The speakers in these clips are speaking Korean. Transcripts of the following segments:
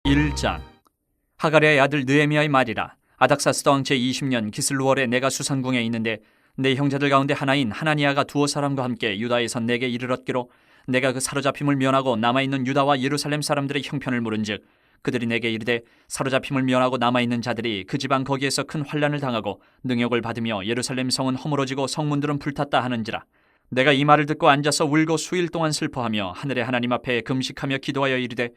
1장. 하가랴의 아들 느헤미야의 말이라. 아닥사스다 왕 제20년 기슬루월에 내가 수산궁에 있는데 내 형제들 가운데 하나인 하나니아가 두어 사람과 함께 유다에서 내게 이르렀기로 내가 그 사로잡힘을 면하고 남아있는 유다와 예루살렘 사람들의 형편을 물은즉 그들이 내게 이르되 사로잡힘을 면하고 남아있는 자들이 그 지방 거기에서 큰 환난을 당하고 능욕을 받으며 예루살렘 성은 허물어지고 성문들은 불탔다 하는지라. 내가 이 말을 듣고 앉아서 울고 수일 동안 슬퍼하며 하늘의 하나님 앞에 금식하며 기도하여 이르되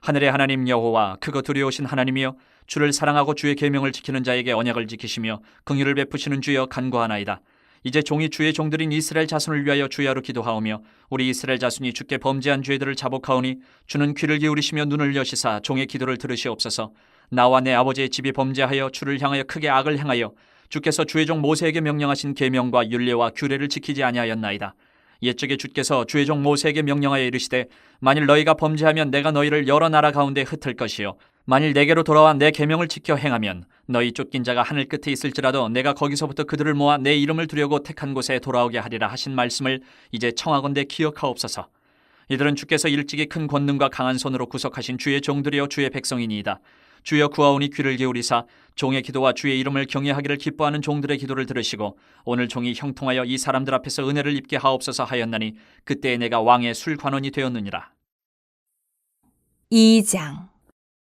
하늘의 하나님 여호와 크고 두려우신 하나님이여 주를 사랑하고 주의 계명을 지키는 자에게 언약을 지키시며 긍휼을 베푸시는 주여 간구하나이다. 이제 종이 주의 종들인 이스라엘 자손을 위하여 주야로 기도하오며 우리 이스라엘 자손이 주께 범죄한 죄들을 자복하오니 주는 귀를 기울이시며 눈을 여시사 종의 기도를 들으시옵소서. 나와 내 아버지의 집이 범죄하여 주를 향하여 크게 악을 행하여 주께서 주의 종 모세에게 명령하신 계명과 율례와 규례를 지키지 아니하였나이다. 옛적에 주께서 주의 종 모세에게 명령하여 이르시되 만일 너희가 범죄하면 내가 너희를 여러 나라 가운데 흩을 것이요 만일 내게로 돌아와 내 계명을 지켜 행하면 너희 쫓긴 자가 하늘 끝에 있을지라도 내가 거기서부터 그들을 모아 내 이름을 두려고 택한 곳에 돌아오게 하리라 하신 말씀을 이제 청하건대 기억하옵소서. 이들은 주께서 일찍이 큰 권능과 강한 손으로 구속하신 주의 종들이여 주의 백성이니이다. 주여 구하오니 귀를 기울이사 종의 기도와 주의 이름을 경외하기를 기뻐하는 종들의 기도를 들으시고 오늘 종이 형통하여 이 사람들 앞에서 은혜를 입게 하옵소서 하였나니 그때에 내가 왕의 술관원이 되었느니라. 2장.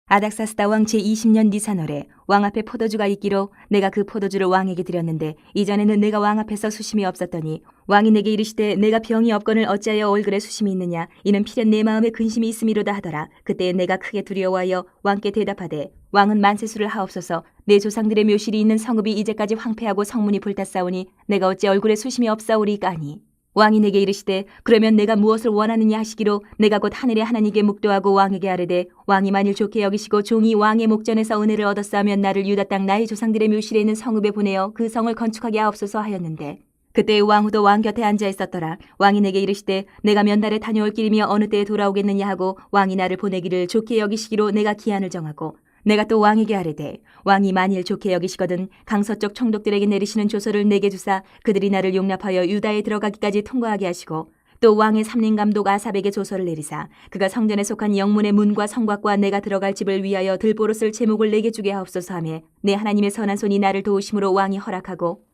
아닥사스다 왕 제20년 니산월에 왕 앞에 포도주가 있기로 내가 그 포도주를 왕에게 드렸는데 이전에는 내가 왕 앞에서 수심이 없었더니 왕이 내게 이르시되 내가 병이 없거늘 어찌하여 얼굴에 수심이 있느냐 이는 필연 내 마음에 근심이 있음이로다 하더라. 그때에 내가 크게 두려워하여 왕께 대답하되 왕은 만세수를 하옵소서. 내 조상들의 묘실이 있는 성읍이 이제까지 황폐하고 성문이 불탔사오니 내가 어찌 얼굴에 수심이 없사오리까 하니 왕이 내게 이르시되 그러면 내가 무엇을 원하느냐 하시기로 내가 곧 하늘의 하나님께 묵도하고 왕에게 아뢰되 왕이 만일 좋게 여기시고 종이 왕의 목전에서 은혜를 얻었사하면 나를 유다 땅 나의 조상들의 묘실에 있는 성읍에 보내어 그 성을 건축하게 하옵소서 하였는데 그때 왕후도 왕 곁에 앉아 있었더라. 왕이 내게 이르시되 내가 몇 날에 다녀올 길이며 어느 때에 돌아오겠느냐 하고 왕이 나를 보내기를 좋게 여기시기로 내가 기한을 정하고 내가 또 왕에게 아뢰되 왕이 만일 좋게 여기시거든 강서쪽 총독들에게 내리시는 조서를 내게 주사 그들이 나를 용납하여 유다에 들어가기까지 통과하게 하시고 또 왕의 삼림감독 아삽에게 조서를 내리사 그가 성전에 속한 영문의 문과 성곽과 내가 들어갈 집을 위하여 들보로 쓸 제목을 내게 주게 하옵소서 하며 내 하나님의 선한 손이 나를 도우심으로 왕이 허락하고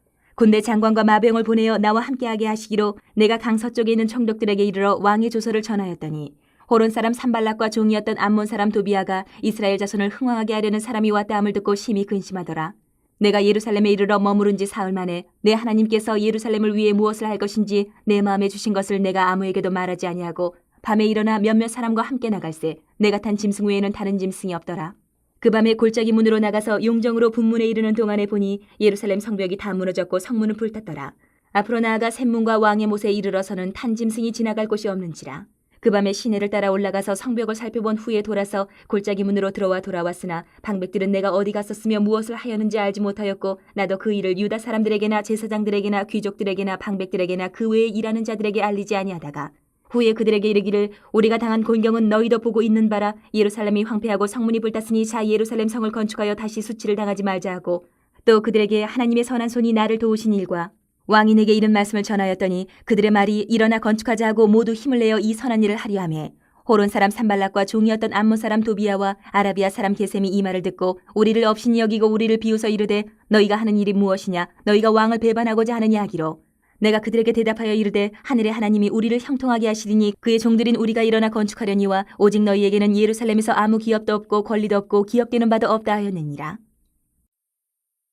군대 장관과 마병을 보내어 나와 함께하게 하시기로 내가 강서쪽에 있는 총독들에게 이르러 왕의 조서를 전하였더니 호론 사람 산발락과 종이었던 암몬 사람 도비아가 이스라엘 자손을 흥황하게 하려는 사람이 왔다 함을 듣고 심히 근심하더라. 내가 예루살렘에 이르러 머무른 지 사흘 만에 내 하나님께서 예루살렘을 위해 무엇을 할 것인지 내 마음에 주신 것을 내가 아무에게도 말하지 아니하고 밤에 일어나 몇몇 사람과 함께 나갈새 내가 탄 짐승 외에는 다른 짐승이 없더라. 그 밤에 골짜기 문으로 나가서 용정으로 분문에 이르는 동안에 보니 예루살렘 성벽이 다 무너졌고 성문은 불탔더라. 앞으로 나아가 샘문과 왕의 못에 이르러서는 탄 짐승이 지나갈 곳이 없는지라. 그 밤에 시내를 따라 올라가서 성벽을 살펴본 후에 돌아서 골짜기 문으로 돌아왔으나 방백들은 내가 어디 갔었으며 무엇을 하였는지 알지 못하였고 나도 그 일을 유다 사람들에게나 제사장들에게나 귀족들에게나 방백들에게나 그 외에 일하는 자들에게 알리지 아니하다가 후에 그들에게 이르기를 우리가 당한 곤경은 너희도 보고 있는 바라. 예루살렘이 황폐하고 성문이 불탔으니 자 예루살렘 성을 건축하여 다시 수치를 당하지 말자 하고 또 그들에게 하나님의 선한 손이 나를 도우신 일과 왕이 내게 이런 말씀을 전하였더니 그들의 말이 일어나 건축하자 하고 모두 힘을 내어 이 선한 일을 하려 하며 호론 사람 산발락과 종이었던 암몬 사람 도비아와 아라비아 사람 게셈이 이 말을 듣고 우리를 업신이 여기고 우리를 비웃어 이르되 너희가 하는 일이 무엇이냐 너희가 왕을 배반하고자 하느냐 하기로 내가 그들에게 대답하여 이르되 하늘의 하나님이 우리를 형통하게 하시리니 그의 종들인 우리가 일어나 건축하려니와 오직 너희에게는 예루살렘에서 아무 기업도 없고 권리도 없고 기업되는 바도 없다 하였느니라.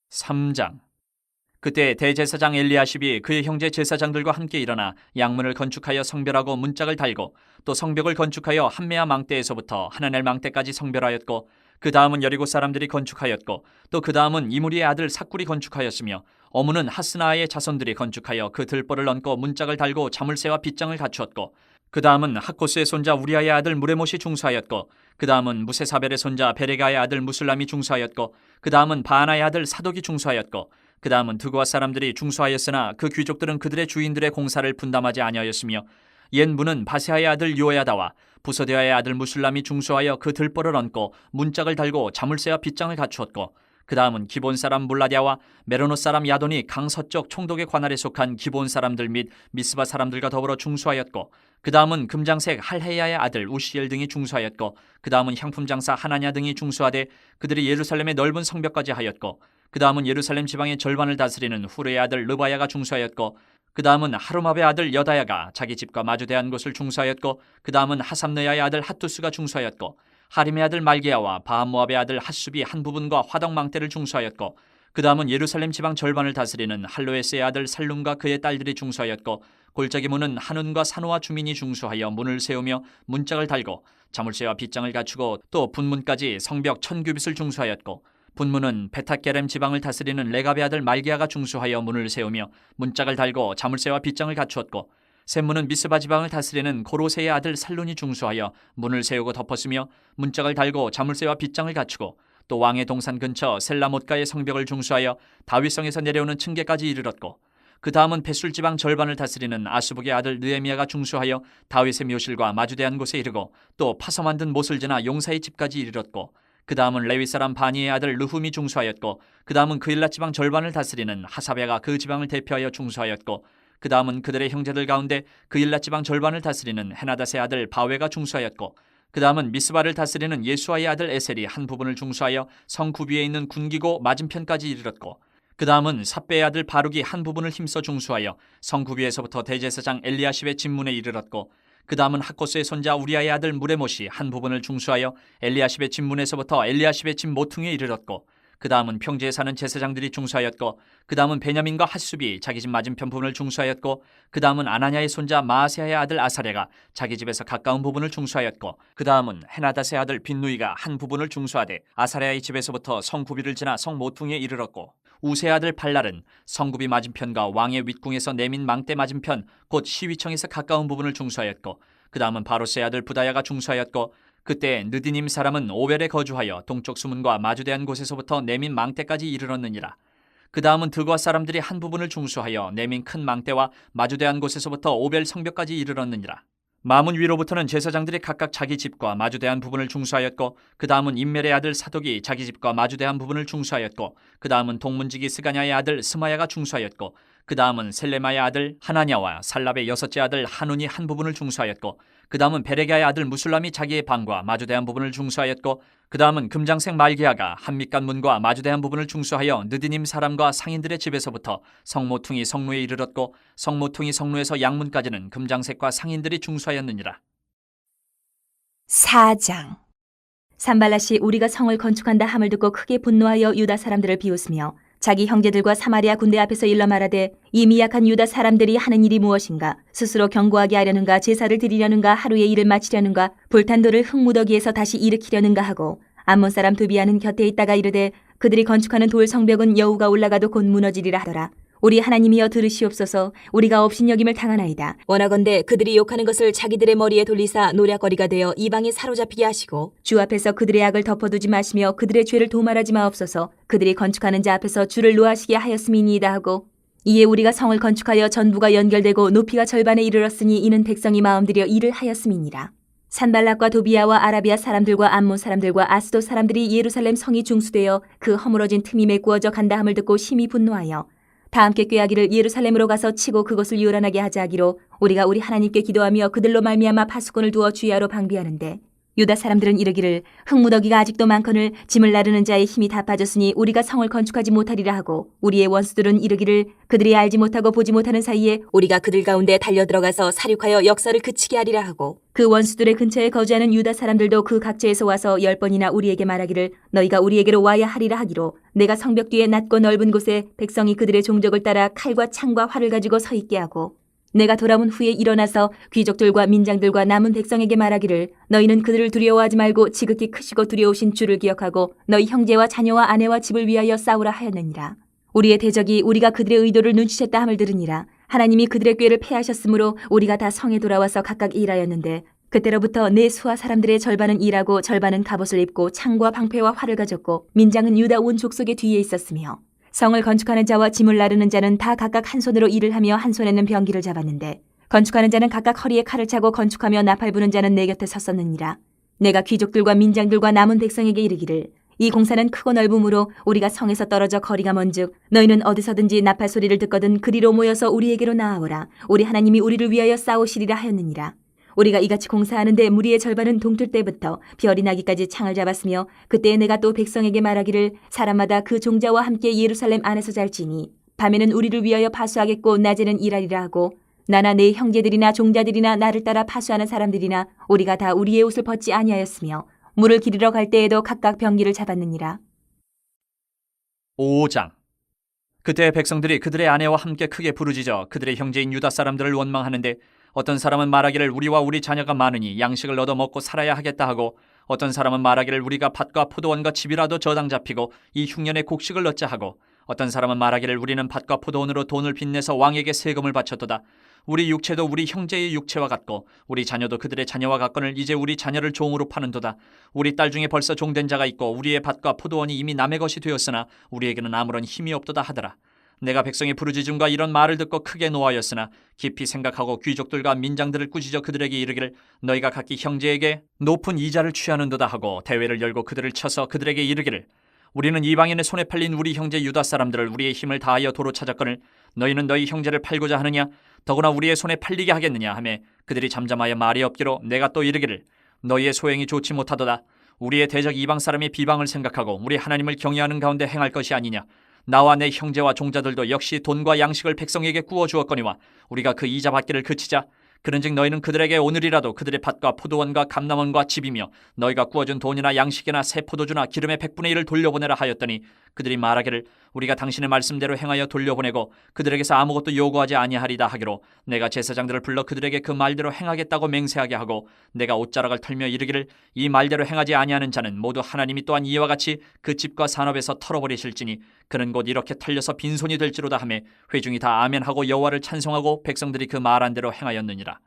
3장. 그때 대제사장 엘리야십이 그의 형제 제사장들과 함께 일어나 양문을 건축하여 성별하고 문짝을 달고 또 성벽을 건축하여 함메아 망대에서부터 하나넬 망대까지 성별하였고 그 다음은 여리고 사람들이 건축하였고 또 그 다음은 이무리의 아들 삭굴이 건축하였으며 어무는 하스나의 자손들이 건축하여 그 들보를 얹고 문짝을 달고 자물쇠와 빗장을 갖추었고 그 다음은 학코스의 손자 우리아의 아들 무레못이 중수하였고 그 다음은 무세사벨의 손자 베레가의 아들 무술람이 중수하였고 그 다음은 바하나의 아들 사독이 중수하였고 그 다음은 드고아 사람들이 중수하였으나 그 귀족들은 그들의 주인들의 공사를 분담하지 아니하였으며 옛 문은 바세하의 아들 요야다와 부소데아의 아들 무술람이 중수하여 그 들보를 얹고 문짝을 달고 자물쇠와 빗장을 갖추었고 그 다음은 기본 사람 물라디아와 메로노 사람 야돈이 강서쪽 총독의 관할에 속한 기본 사람들 및 미스바 사람들과 더불어 중수하였고, 그 다음은 금장색 할헤야의 아들 우시엘 등이 중수하였고, 그 다음은 향품장사 하나냐 등이 중수하되 그들이 예루살렘의 넓은 성벽까지 하였고, 그 다음은 예루살렘 지방의 절반을 다스리는 후르의 아들 르바야가 중수하였고, 그 다음은 하루마베 아들 여다야가 자기 집과 마주대한 곳을 중수하였고, 그 다음은 하삼느야의 아들 핫투스가 중수하였고, 하림의 아들 말게야와 바한모압의 아들 핫숲이 한 부분과 화덕망대를 중수하였고, 그 다음은 예루살렘 지방 절반을 다스리는 할로에스의 아들 살룸과 그의 딸들이 중수하였고, 골짜기 문은 한운과 산호와 주민이 중수하여 문을 세우며 문짝을 달고 자물쇠와 빗장을 갖추고, 또 분문까지 성벽 1000규빗을 중수하였고, 분문은 베타게렘 지방을 다스리는 레갑의 아들 말기야가 중수하여 문을 세우며 문짝을 달고 자물쇠와 빗장을 갖추었고, 샘문은 미스바 지방을 다스리는 고로세의 아들 살룬이 중수하여 문을 세우고 덮었으며 문짝을 달고 자물쇠와 빗장을 갖추고, 또 왕의 동산 근처 셀라못가의 성벽을 중수하여 다윗성에서 내려오는 층계까지 이르렀고, 그 다음은 벳술 지방 절반을 다스리는 아스북의 아들 느헤미야가 중수하여 다윗의 묘실과 마주대한 곳에 이르고, 또 파서 만든 못을 지나 용사의 집까지 이르렀고, 그 다음은 레위 사람 바니의 아들 르훔이 중수하였고, 그 다음은 그일라 지방 절반을 다스리는 하사베가 그 지방을 대표하여 중수하였고, 그 다음은 그들의 형제들 가운데 그일라 지방 절반을 다스리는 헤나닷의 아들 바웨가 중수하였고, 그 다음은 미스바를 다스리는 예수아의 아들 에셀이 한 부분을 중수하여 성 구비에 있는 군기고 맞은편까지 이르렀고, 그 다음은 삽베의 아들 바룩이 한 부분을 힘써 중수하여 성 구비에서부터 대제사장 엘리야십의 집문에 이르렀고, 그 다음은 하코스의 손자 우리아의 아들 무레못이 한 부분을 중수하여 엘리야십의 집문에서부터 엘리야십의 집 모퉁이에 이르렀고, 그 다음은 평지에 사는 제사장들이 중수하였고, 그 다음은 베냐민과 핫숲이 자기 집 맞은편 부분을 중수하였고, 그 다음은 아나냐의 손자 마아세아의 아들 아사랴가 자기 집에서 가까운 부분을 중수하였고, 그 다음은 헤나닷의 아들 빈누이가 한 부분을 중수하되 아사랴의 집에서부터 성구비를 지나 성 모퉁이에 이르렀고, 우세의 아들 발랄은 성구비 맞은편과 왕의 윗궁에서 내민 망대 맞은편 곧 시위청에서 가까운 부분을 중수하였고, 그 다음은 바로스의 아들 부다야가 중수하였고, 그때 느디님 사람은 오벨에 거주하여 동쪽 수문과 마주대한 곳에서부터 내민 망대까지 이르렀느니라. 그 다음은 드과 사람들이 한 부분을 중수하여 내민 큰 망대와 마주대한 곳에서부터 오벨 성벽까지 이르렀느니라. 마문 위로부터는 제사장들이 각각 자기 집과 마주대한 부분을 중수하였고, 그 다음은 임멜의 아들 사독이 자기 집과 마주대한 부분을 중수하였고, 그 다음은 동문지기 스가냐의 아들 스마야가 중수하였고, 그 다음은 셀레마의 아들 하나냐와 살랍의 여섯째 아들 한운이 한 부분을 중수하였고, 그 다음은 베레가의 아들 무술람이 자기의 방과 마주대한 부분을 중수하였고, 그 다음은 금장색 말기야가 한밑간 문과 마주대한 부분을 중수하여 느디님 사람과 상인들의 집에서부터 성모퉁이 성루에 이르렀고, 성모퉁이 성루에서 양문까지는 금장색과 상인들이 중수하였느니라. 4장. 산발랏이 우리가 성을 건축한다 함을 듣고 크게 분노하여 유다 사람들을 비웃으며 자기 형제들과 사마리아 군대 앞에서 일러 말하되, 이 미약한 유다 사람들이 하는 일이 무엇인가? 스스로 견고하게 하려는가? 제사를 드리려는가? 하루의 일을 마치려는가? 불탄 돌을 흙무더기에서 다시 일으키려는가 하고, 암몬 사람 도비아는 곁에 있다가 이르되, 그들이 건축하는 돌 성벽은 여우가 올라가도 곧 무너지리라 하더라. 우리 하나님이여 들으시옵소서. 우리가 업신여김을 당하나이다. 원하건대 그들이 욕하는 것을 자기들의 머리에 돌리사 노략거리가 되어 이방에 사로잡히게 하시고, 주 앞에서 그들의 악을 덮어두지 마시며 그들의 죄를 도말하지 마옵소서. 그들이 건축하는 자 앞에서 주를 노하시게 하였음이니이다 하고, 이에 우리가 성을 건축하여 전부가 연결되고 높이가 절반에 이르렀으니 이는 백성이 마음들여 일을 하였음이니라. 산발락과 도비아와 아라비아 사람들과 암몬 사람들과 아스도 사람들이 예루살렘 성이 중수되어 그 허물어진 틈이 메꾸어져 간다 함을 듣고 심히 분노하여 다 함께 꾀하기를 예루살렘으로 가서 치고 그것을 요란하게 하자 하기로, 우리가 우리 하나님께 기도하며 그들로 말미암아 파수꾼을 두어 주야로 방비하는데, 유다 사람들은 이르기를 흙무더기가 아직도 많거늘 짐을 나르는 자의 힘이 다 빠졌으니 우리가 성을 건축하지 못하리라 하고, 우리의 원수들은 이르기를 그들이 알지 못하고 보지 못하는 사이에 우리가 그들 가운데 달려들어가서 살육하여 역사를 그치게 하리라 하고, 그 원수들의 근처에 거주하는 유다 사람들도 그 각지에서 와서 10번이나 우리에게 말하기를 너희가 우리에게로 와야 하리라 하기로, 내가 성벽 뒤에 낮고 넓은 곳에 백성이 그들의 종족을 따라 칼과 창과 활을 가지고 서 있게 하고, 내가 돌아온 후에 일어나서 귀족들과 민장들과 남은 백성에게 말하기를 너희는 그들을 두려워하지 말고 지극히 크시고 두려우신 주를 기억하고 너희 형제와 자녀와 아내와 집을 위하여 싸우라 하였느니라. 우리의 대적이 우리가 그들의 의도를 눈치챘다 함을 들으니라. 하나님이 그들의 꾀를 패하셨으므로 우리가 다 성에 돌아와서 각각 일하였는데, 그때로부터 내 수하 사람들의 절반은 일하고 절반은 갑옷을 입고 창과 방패와 활을 가졌고, 민장은 유다 온 족속의 뒤에 있었으며, 성을 건축하는 자와 짐을 나르는 자는 다 각각 한 손으로 일을 하며 한 손에는 병기를 잡았는데, 건축하는 자는 각각 허리에 칼을 차고 건축하며 나팔 부는 자는 내 곁에 섰었느니라. 내가 귀족들과 민장들과 남은 백성에게 이르기를 이 공사는 크고 넓으므로 우리가 성에서 떨어져 거리가 먼즉 너희는 어디서든지 나팔 소리를 듣거든 그리로 모여서 우리에게로 나아오라. 우리 하나님이 우리를 위하여 싸우시리라 하였느니라. 우리가 이같이 공사하는데 무리의 절반은 동틀 때부터 별이 나기까지 창을 잡았으며 그때에 내가 또 백성에게 말하기를 사람마다 그 종자와 함께 예루살렘 안에서 잘지니 밤에는 우리를 위하여 파수하겠고 낮에는 일하리라 하고 나나 내 형제들이나 종자들이나 나를 따라 파수하는 사람들이나 우리가 다 우리의 옷을 벗지 아니하였으며 물을 기르러 갈 때에도 각각 병기를 잡았느니라. 5장. 그때 백성들이 그들의 아내와 함께 크게 부르짖어 그들의 형제인 유다 사람들을 원망하는데 어떤 사람은 말하기를 우리와 우리 자녀가 많으니 양식을 얻어 먹고 살아야 하겠다 하고 어떤 사람은 말하기를 우리가 밭과 포도원과 집이라도 저당 잡히고 이 흉년에 곡식을 얻자 하고 어떤 사람은 말하기를 우리는 밭과 포도원으로 돈을 빚내서 왕에게 세금을 바쳤도다. 우리 육체도 우리 형제의 육체와 같고 우리 자녀도 그들의 자녀와 같거늘 이제 우리 자녀를 종으로 파는도다. 우리 딸 중에 벌써 종된 자가 있고 우리의 밭과 포도원이 이미 남의 것이 되었으나 우리에게는 아무런 힘이 없도다 하더라. 내가 백성의 부르짖음과 이런 말을 듣고 크게 노하였으나 깊이 생각하고 귀족들과 민장들을 꾸짖어 그들에게 이르기를 너희가 각기 형제에게 높은 이자를 취하는도다 하고 대회를 열고 그들을 쳐서 그들에게 이르기를 우리는 이방인의 손에 팔린 우리 형제 유다 사람들을 우리의 힘을 다하여 도로 찾았거늘 너희는 너희 형제를 팔고자 하느냐 더구나 우리의 손에 팔리게 하겠느냐 하매 그들이 잠잠하여 말이 없기로 내가 또 이르기를 너희의 소행이 좋지 못하도다. 우리의 대적 이방 사람의 비방을 생각하고 우리 하나님을 경외하는 가운데 행할 것이 아니냐. 나와 내 형제와 종자들도 역시 돈과 양식을 백성에게 구워 주었거니와 우리가 그 이자 받기를 그치자. 그런즉 너희는 그들에게 오늘이라도 그들의 밭과 포도원과 감람원과 집이며 너희가 구워준 돈이나 양식이나 새 포도주나 기름의 100분의 1을 돌려보내라 하였더니 그들이 말하기를 우리가 당신의 말씀대로 행하여 돌려보내고 그들에게서 아무것도 요구하지 아니하리다 하기로 내가 제사장들을 불러 그들에게 그 말대로 행하겠다고 맹세하게 하고 내가 옷자락을 털며 이르기를 이 말대로 행하지 아니하는 자는 모두 하나님이 또한 이와 같이 그 집과 산업에서 털어버리실지니 그는 곧 이렇게 털려서 빈손이 될지로다 하매 회중이 다 아멘하고 여호와를 찬송하고 백성들이 그 말한 대로 행하였느니라.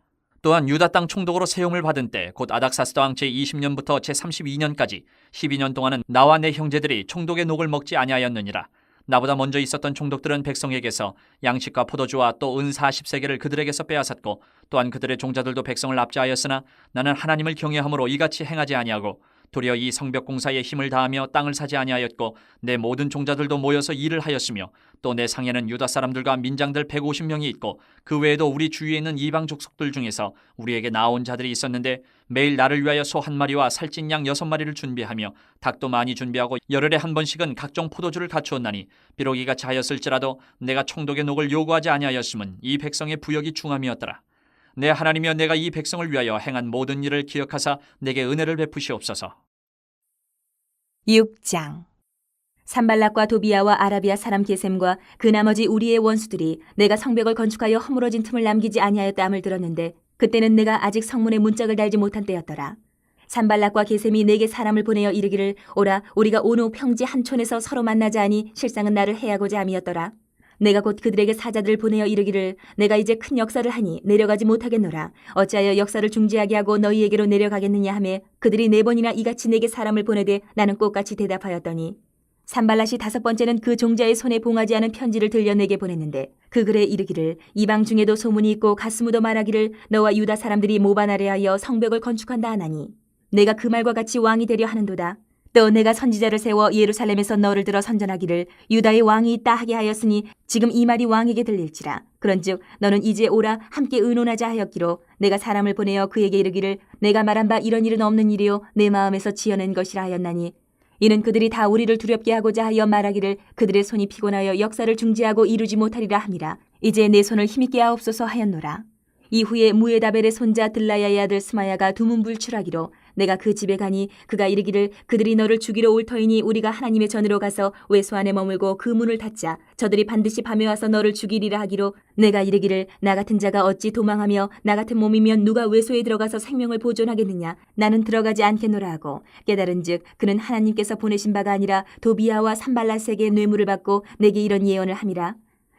또한 유다 땅 총독으로 세움을 받은 때 곧 아닥사스다 왕 제20년부터 제32년까지 12년 동안은 나와 내 형제들이 총독의 녹을 먹지 아니하였느니라. 나보다 먼저 있었던 총독들은 백성에게서 양식과 포도주와 또 은 40세겔을 그들에게서 빼앗았고 또한 그들의 종자들도 백성을 압제하였으나 나는 하나님을 경외함으로 이같이 행하지 아니하고 도리어 이 성벽 공사에 힘을 다하며 땅을 사지 아니하였고 내 모든 종자들도 모여서 일을 하였으며 또 내 상에는 유다 사람들과 민장들 150명이 있고 그 외에도 우리 주위에 있는 이방 족속들 중에서 우리에게 나온 자들이 있었는데 매일 나를 위하여 소 한 마리와 살찐 양 6마리를 준비하며 닭도 많이 준비하고 열흘에 한 번씩은 각종 포도주를 갖추었나니 비록 이같이 하였을지라도 내가 총독의 녹을 요구하지 아니하였음은 이 백성의 부역이 중함이었더라. 내 하나님이여 내가 이 백성을 위하여 행한 모든 일을 기억하사 내게 은혜를 베푸시옵소서. 6장. 산발락과 도비아와 아라비아 사람 게셈과 그 나머지 우리의 원수들이 내가 성벽을 건축하여 허물어진 틈을 남기지 아니하였다함을 들었는데 그때는 내가 아직 성문에 문짝을 달지 못한 때였더라. 산발락과 게셈이 내게 사람을 보내어 이르기를 오라 우리가 온 후 평지 한 촌에서 서로 만나자 하니 실상은 나를 해하고자 함이었더라. 내가 곧 그들에게 사자들을 보내어 이르기를 내가 이제 큰 역사를 하니 내려가지 못하겠노라. 어찌하여 역사를 중지하게 하고 너희에게로 내려가겠느냐 하매 그들이 4번이나 이같이 내게 사람을 보내되 나는 똑같이 대답하였더니 산발랏이 5번째는 그 종자의 손에 봉하지 않은 편지를 들려 내게 보냈는데 그 글에 이르기를 이방 중에도 소문이 있고 가스무도 말하기를 너와 유다 사람들이 모반하려 하여 성벽을 건축한다 하나니 내가 그 말과 같이 왕이 되려 하는도다. 또 내가 선지자를 세워 예루살렘에서 너를 들어 선전하기를 유다의 왕이 있다 하게 하였으니 지금 이 말이 왕에게 들릴지라. 그런즉 너는 이제 오라 함께 의논하자 하였기로 내가 사람을 보내어 그에게 이르기를 내가 말한 바 이런 일은 없는 일이요 내 마음에서 지어낸 것이라 하였나니 이는 그들이 다 우리를 두렵게 하고자 하여 말하기를 그들의 손이 피곤하여 역사를 중지하고 이루지 못하리라 함이라. 이제 내 손을 힘있게 하옵소서 하였노라. 이후에 무에다벨의 손자 들라야의 아들 스마야가 두문불출하기로 내가 그 집에 가니 그가 이르기를 그들이 너를 죽이러 올 터이니 우리가 하나님의 전으로 가서 외소 안에 머물고 그 문을 닫자. 저들이 반드시 밤에 와서 너를 죽이리라 하기로 내가 이르기를 나 같은 자가 어찌 도망하며 나 같은 몸이면 누가 외소에 들어가서 생명을 보존하겠느냐. 나는 들어가지 않겠노라 하고 깨달은즉 그는 하나님께서 보내신 바가 아니라 도비아와 산발랏에게 뇌물을 받고 내게 이런 예언을 함이라.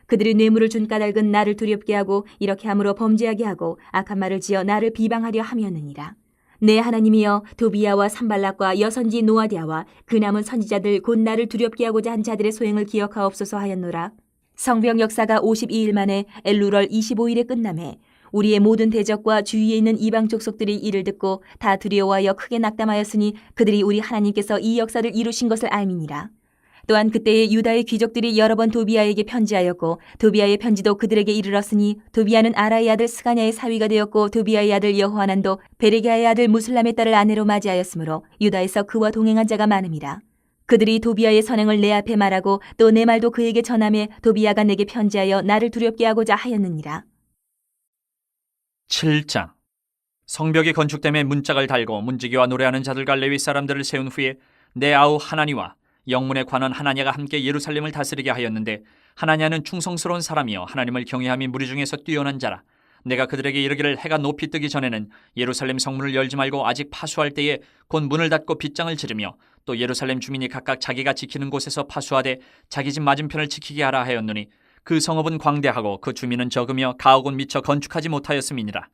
그들이 뇌물을 준 까닭은 나를 두렵게 하고 이렇게 함으로 범죄하게 하고 악한 말을 지어 나를 비방하려 함이었느니라. 내 하나님이여 도비아와 산발락과 여선지 노아디아와 그 남은 선지자들 곧 나를 두렵게 하고자 한 자들의 소행을 기억하옵소서 하였노라. 성벽 역사가 52일 만에 엘루럴 25일에 끝나매 우리의 모든 대적과 주위에 있는 이방 족속들이 이를 듣고 다 두려워하여 크게 낙담하였으니 그들이 우리 하나님께서 이 역사를 이루신 것을 알미니라. 또한 그때에 유다의 귀족들이 여러 번 도비아에게 편지하였고 도비아의 편지도 그들에게 이르렀으니 도비아는 아라의 아들 스가냐의 사위가 되었고 도비아의 아들 여호하난도 베레게아의 아들 무슬람의 딸을 아내로 맞이하였으므로 유다에서 그와 동행한 자가 많음이라. 그들이 도비아의 선행을 내 앞에 말하고 또 내 말도 그에게 전하매 도비아가 내게 편지하여 나를 두렵게 하고자 하였느니라. 7장. 성벽이 건축됨에 문짝을 달고 문지기와 노래하는 자들과 레위 사람들을 세운 후에 내 아우 하나니와 영문에 관한 하나냐가 함께 예루살렘을 다스리게 하였는데 하나냐는 충성스러운 사람이요 하나님을 경외함이 무리 중에서 뛰어난 자라. 내가 그들에게 이르기를 해가 높이 뜨기 전에는 예루살렘 성문을 열지 말고 아직 파수할 때에 곧 문을 닫고 빗장을 지르며 또 예루살렘 주민이 각각 자기가 지키는 곳에서 파수하되 자기 집 맞은편을 지키게 하라 하였노니 그 성읍은 광대하고 그 주민은 적으며 가옥은 미처 건축하지 못하였음이니라.